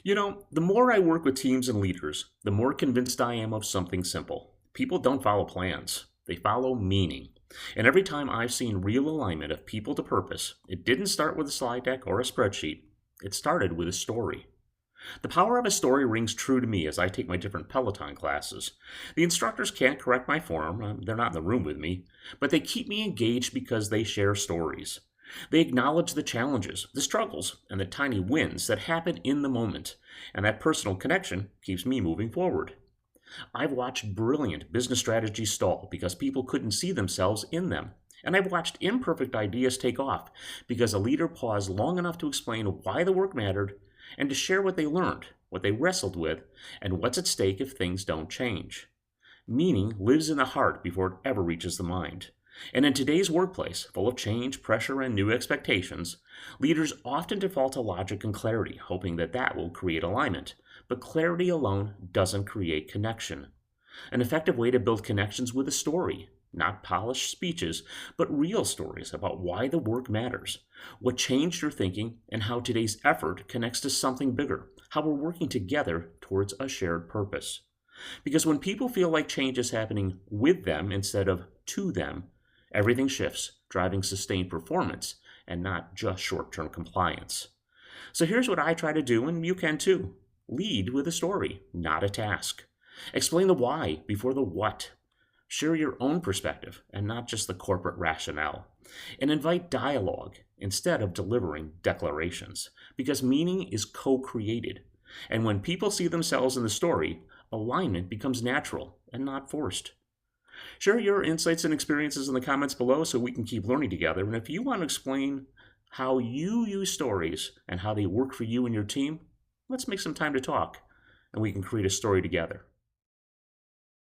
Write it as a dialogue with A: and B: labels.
A: The more I work with teams and leaders, the more convinced I am of something simple. People don't follow plans, they follow meaning. And every time I've seen real alignment of people to purpose, it didn't start with a slide deck or a spreadsheet. It started with a story. The power of a story rings true to me as I take my different Peloton classes. The instructors can't correct my form, they're not in the room with me, but they keep me engaged because they share stories. They acknowledge the challenges, the struggles, and the tiny wins that happen in the moment, and that personal connection keeps me moving forward. I've watched brilliant business strategies stall because people couldn't see themselves in them. And I've watched imperfect ideas take off because a leader paused long enough to explain why the work mattered and to share what they learned, what they wrestled with, and what's at stake if things don't change. Meaning lives in the heart before it ever reaches the mind. And in today's workplace, full of change, pressure, and new expectations, leaders often default to logic and clarity, hoping that that will create alignment. But clarity alone doesn't create connection. An effective way to build connections with a story, not polished speeches, but real stories about why the work matters, what changed your thinking, and how today's effort connects to something bigger, how we're working together towards a shared purpose. Because when people feel like change is happening with them instead of to them, everything shifts, driving sustained performance and not just short term compliance. So here's what I try to do, and you can too. Lead with a story, not a task. Explain the why before the what. Share your own perspective and not just the corporate rationale. And invite dialogue instead of delivering declarations, because meaning is co created. And when people see themselves in the story, alignment becomes natural and not forced. Share your insights and experiences in the comments below so we can keep learning together. And if you want to explain how you use stories and how they work for you and your team, let's make some time to talk and we can create a story together.